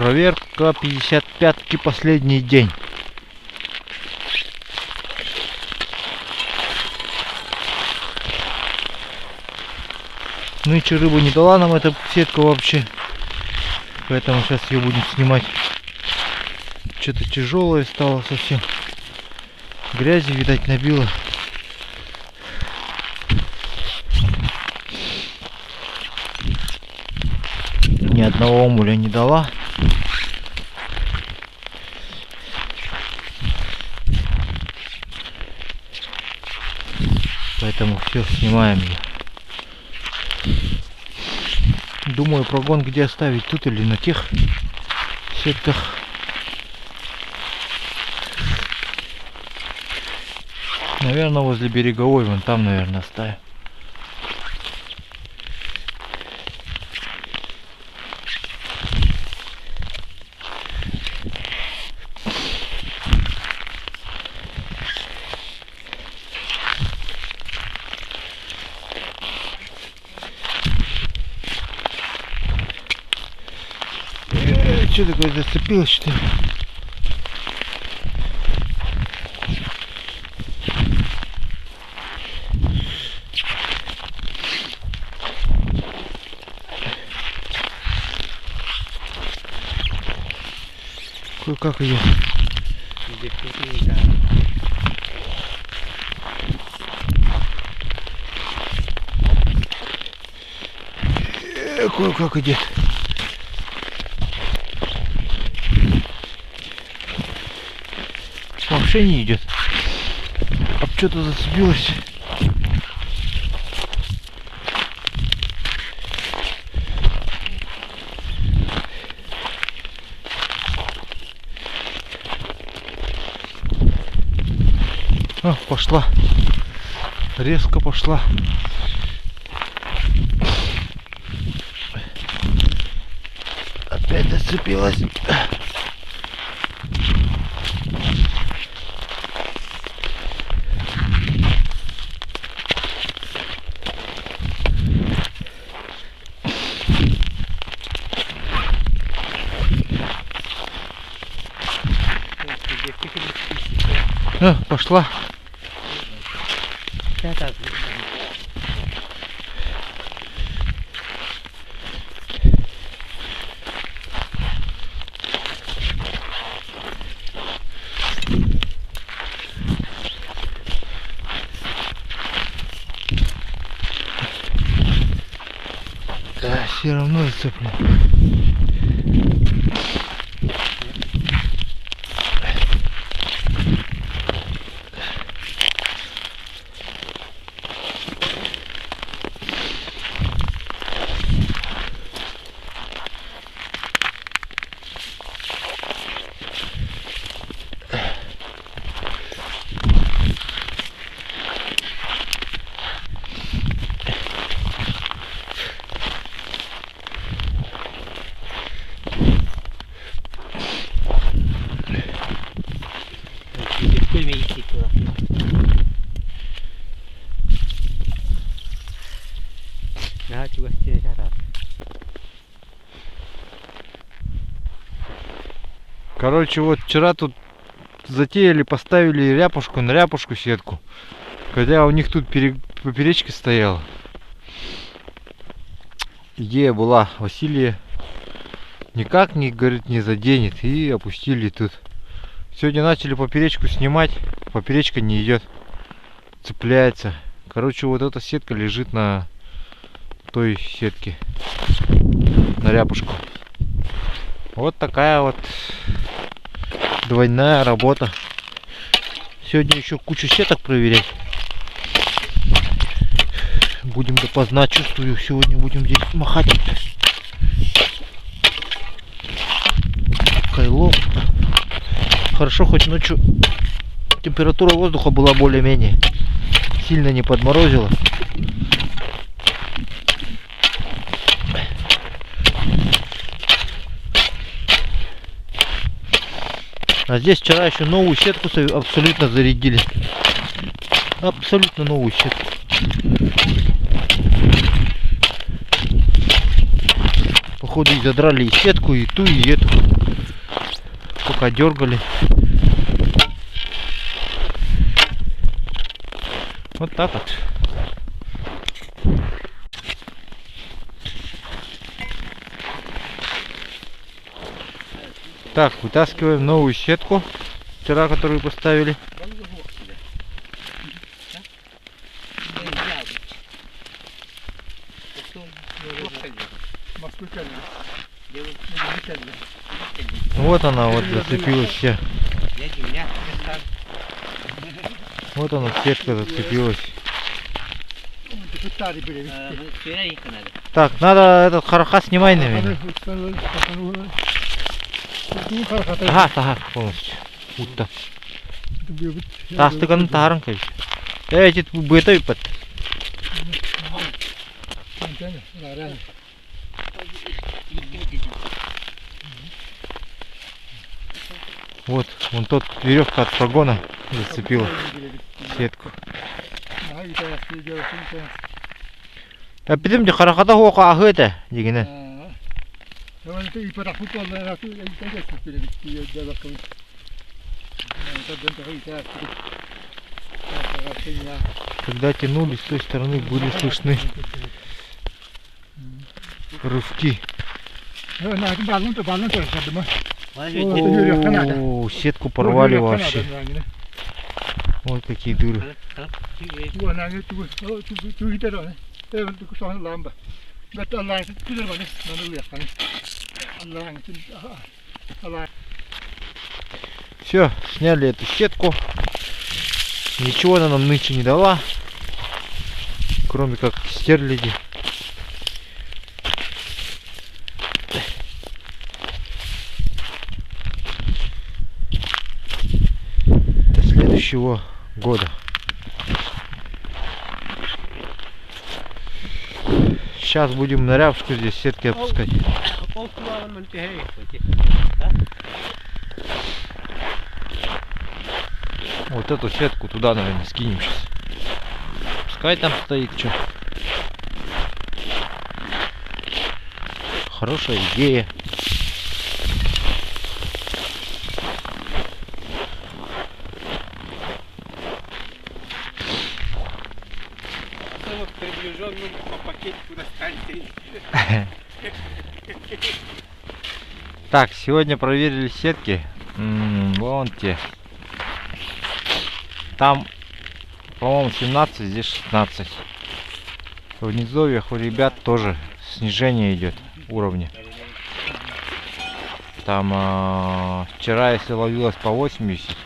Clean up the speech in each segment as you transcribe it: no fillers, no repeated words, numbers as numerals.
Проверка 55-ки, последний день. Нынче рыба не дала нам эта сетка вообще. Поэтому сейчас ее будем снимать. Что-то тяжелое стало совсем. Грязи, видать, набило. Ни одного омуля не дала. Поэтому все, снимаем ее. Думаю, прогон где оставить, тут или на тех сетках. Наверное, возле береговой, вон там, наверное, оставим. Что такое, зацепилось, что ли? Как ее? Кое-как идет. Вообще не идет. Об что-то зацепилось. А, пошла. Резко пошла. Опять зацепилась. А, пошла. Да, все равно зацеплю. Короче, вот вчера тут затеяли, поставили ряпушку на ряпушку сетку. Хотя у них тут поперечка стояла. Идея была, Василия никак не, говорит, не заденет. И опустили тут. Сегодня начали поперечку снимать. Поперечка не идет. Цепляется. Короче, вот эта сетка лежит на той сетке. На ряпушку. Вот такая вот двойная работа. Сегодня еще кучу сеток проверять. Будем допоздна, чувствую. Сегодня будем здесь махать. Кайло. Хорошо, хоть ночью температура воздуха была более-менее. Сильно не подморозила. А здесь вчера еще новую сетку абсолютно зарядили. Абсолютно новую сетку. походу и задрали и сетку, и ту, и эту. Пока дергали. Вот так вот. Так, вытаскиваем новую сетку, вчера которую поставили. Вот она вот зацепилась вся. Вот она, сетка зацепилась. Так, надо этот хараха снимай, наверное. Ага, полностью. Утта. Тастыганын таарың кайсы. Эти бытай пат. Вот, вон тот веревка от прогона зацепила сетку. А потом харахата хока ахыта дегене. Когда тянули с той стороны, были слышны рывки. О, сетку порвали вообще. Вот какие дыры. Все, сняли эту сетку. Ничего она нам нынче не дала, кроме как стерляди. До следующего года. Сейчас будем на рябушку здесь сетки опускать. Вот эту сетку туда, наверное, скинем сейчас. Пускай там стоит, что. Хорошая идея. Так, сегодня проверили сетки. Вон те. Там, по-моему, 17, здесь 16. В низовьях у ребят тоже снижение идет уровня. Там вчера, если ловилось по 80,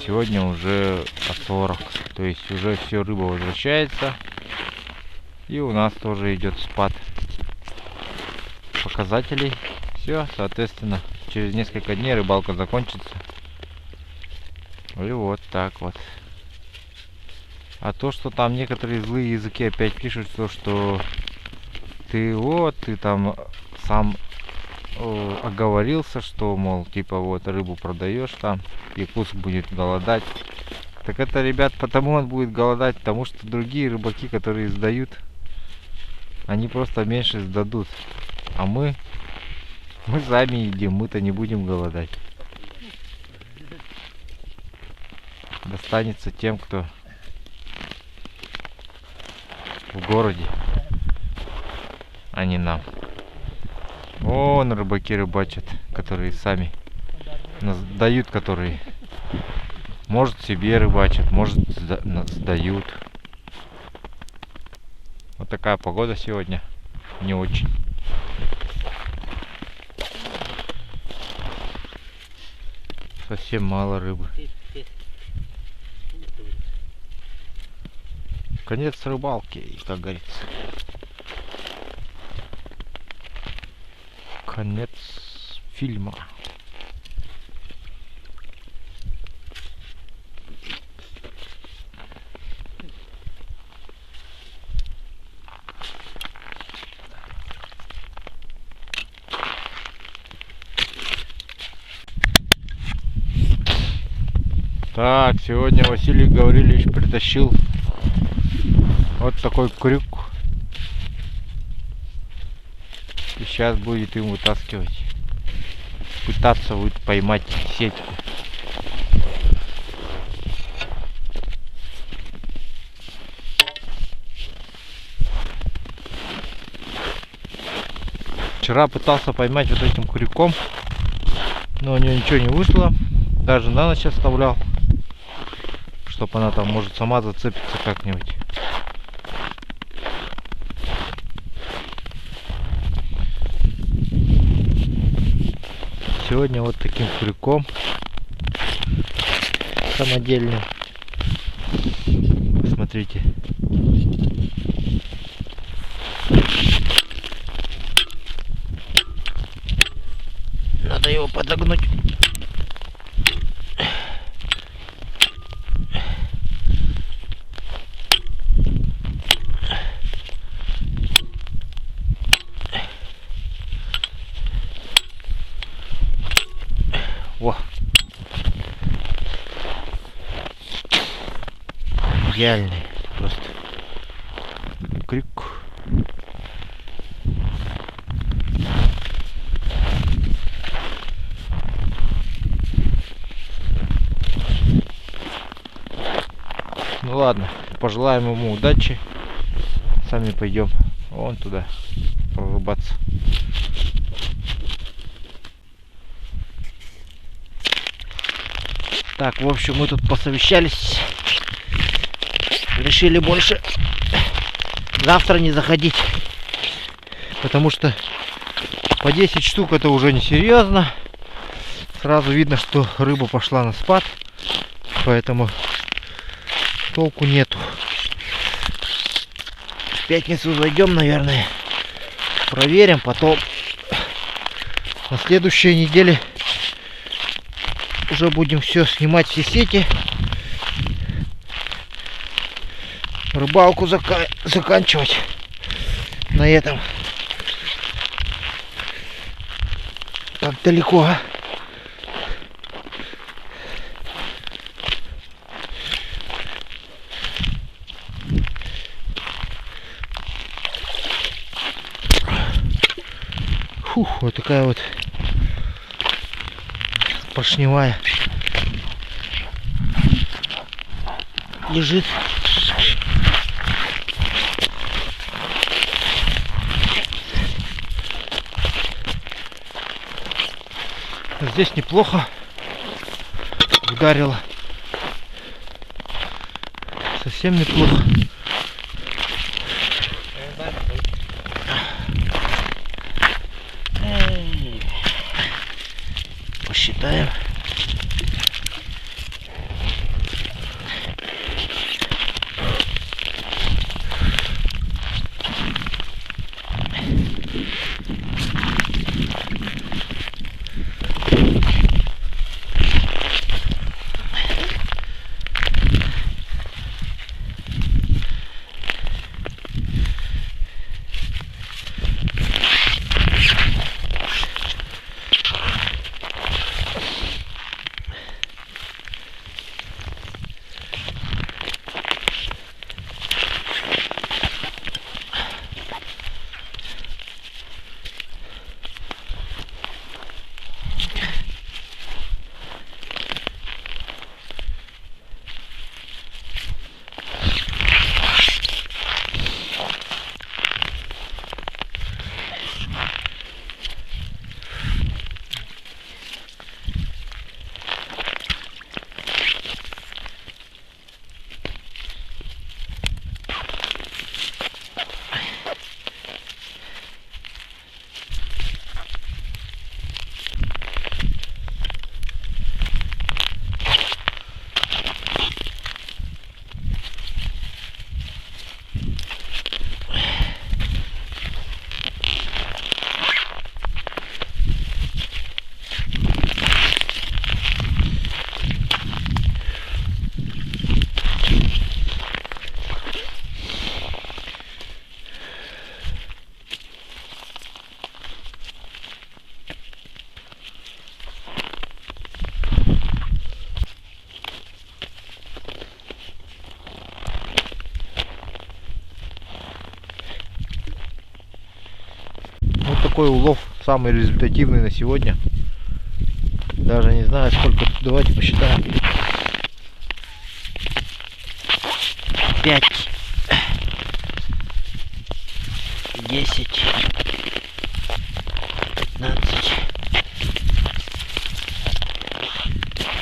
сегодня уже по 40. То есть уже все, рыба возвращается. И у нас тоже идет спад показателей. Все, соответственно, через несколько дней рыбалка закончится. И вот так вот. А то, что там некоторые злые языки опять пишут, что ты там сам оговорился, что, мол, типа вот рыбу продаешь там, и пусть будет голодать. Так это, ребят, потому он будет голодать, потому что другие рыбаки, которые сдают, они просто меньше сдадут. А мы сами едим, мы-то не будем голодать. Достанется тем, кто в городе, а не нам. Вон рыбаки рыбачат, которые сами дают, которые может себе рыбачат, может сдают. Вот такая погода сегодня, не очень. Совсем мало рыбы. Конец рыбалки, как говорится. Конец фильма. Так, сегодня Василий Гаврилович притащил вот такой крюк И сейчас будет им вытаскивать. Пытаться будет поймать сетку. Вчера пытался поймать вот этим крюком, но у нее ничего не вышло. Даже на ночь оставлял, чтобы она там может сама зацепиться как-нибудь. Сегодня вот таким крюком самодельным. Посмотрите. Надо его подогнуть. Во. Идеальный просто крюк. Ну ладно, пожелаем ему удачи. Сами пойдем вон туда прорубаться. Так, в общем, мы тут посовещались. Решили больше завтра не заходить. Потому что по 10 штук это уже не серьезно. Сразу видно, что рыба пошла на спад. Поэтому толку нету. В пятницу зайдем, наверное. Проверим. Потом на следующей неделе уже будем все снимать, все сети. Рыбалку заканчивать на этом. Так далеко, а? Фух, вот такая вот поршневая лежит. Здесь неплохо ударило. Совсем неплохо. Посчитаем. такой улов, самый результативный на сегодня. Даже не знаю сколько, давайте посчитаем. 5, 10, 15,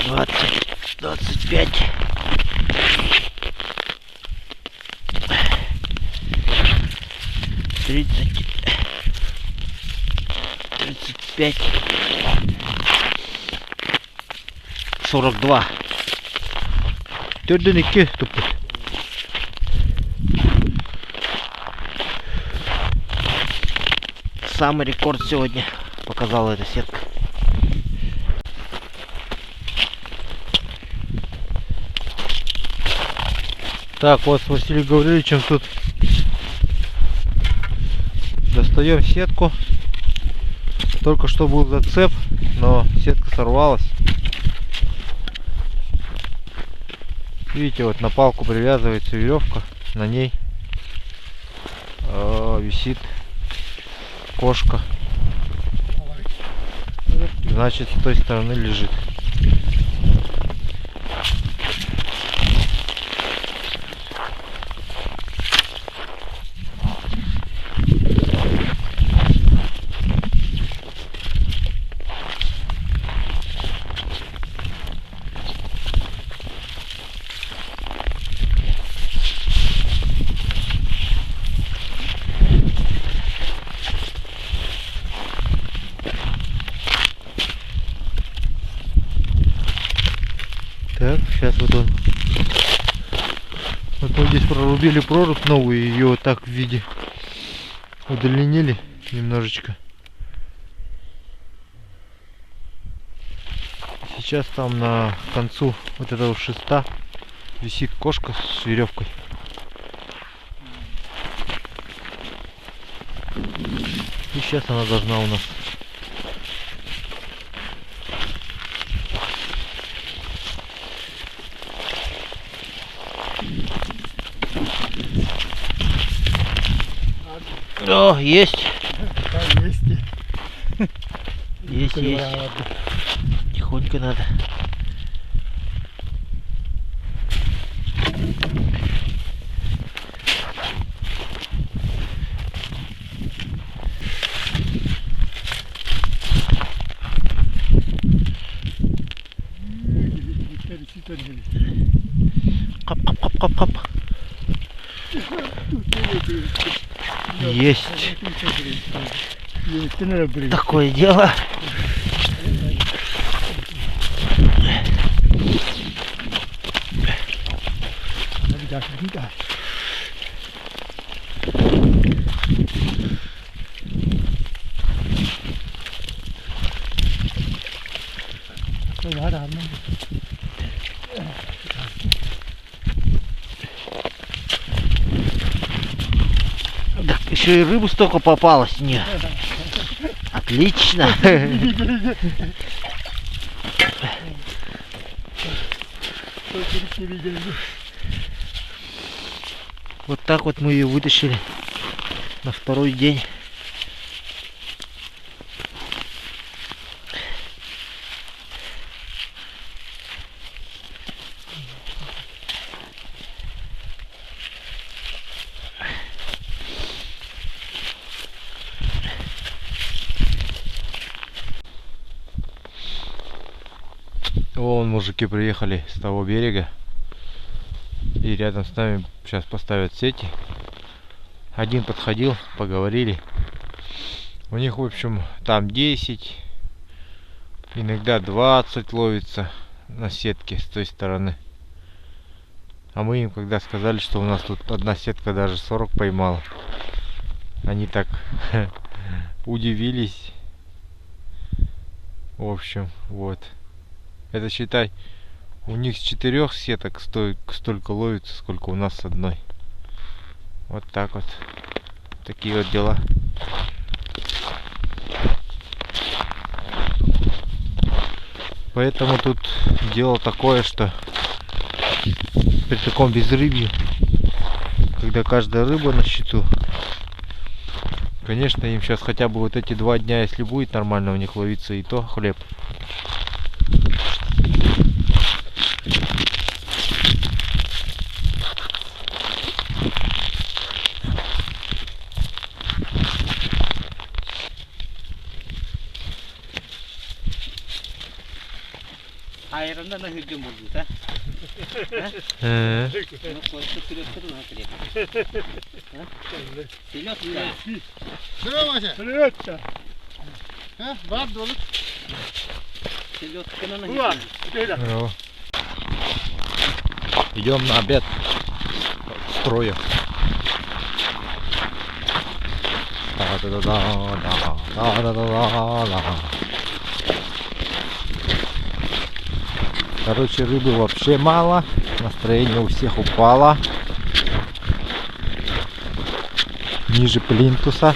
20, 25, 30, 35, 42. Төрден-2 тупо. Самый рекорд сегодня показала эта сетка. Так, вот с Василием Гавриловичем тут достаем сетку. Только что был зацеп, но сетка сорвалась. Видите, вот на палку привязывается веревка, на ней висит кошка. Значит, с той стороны лежит. Так, сейчас вот он. Вот мы здесь прорубили прорубь новую, ее вот так в виде удлинили немножечко. Сейчас там на концу вот этого шеста висит кошка с веревкой. И сейчас она должна у нас О, есть. Есть. Тихонько надо. Кап. Есть. Такое дело. Так, еще и рыбу столько попалось. Нет. Отлично. Вот так вот мы ее вытащили на второй день. Вон мужики приехали с того берега. И рядом с нами сейчас поставят сети. Один подходил, поговорили. У них, в общем, там 10, иногда 20 ловится на сетке с той стороны. А мы им когда сказали, что у нас тут одна сетка даже 40 поймала, они так удивились. В общем, вот. Это считай, у них с 4 сеток столько ловится, сколько у нас с одной. Вот так вот. Такие вот дела. Поэтому тут дело такое, что при таком безрыбье, когда каждая рыба на счету, Конечно, им сейчас хотя бы вот эти 2 дня, если будет нормально у них ловиться, и то хлеб. Ayarında da hücum oldu da. Onu koyup sürüyorsun ha direkt. Pilot ya. Şuraya başa. Привет, да. Ha, var dolu. Pilot kanına Ура, hücum. теперь. Идем на обед строя. Короче, рыбы вообще мало, настроение у всех упало, ниже плинтуса.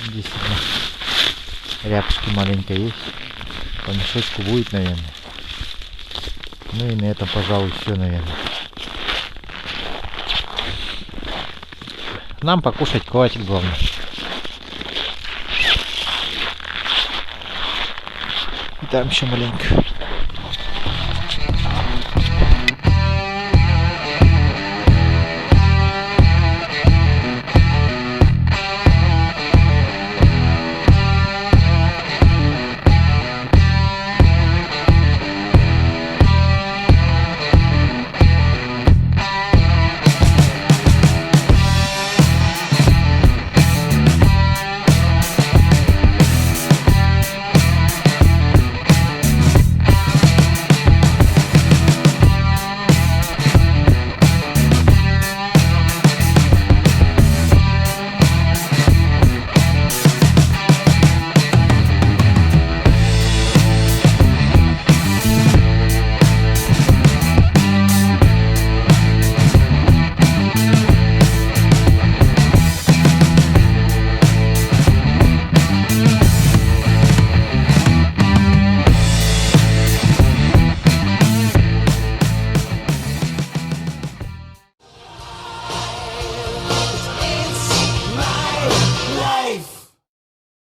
Здесь рябчики маленько есть, по мешочку будет, наверное. Ну и на этом, пожалуй, все, наверное. Нам покушать хватит, главное. И там еще маленько.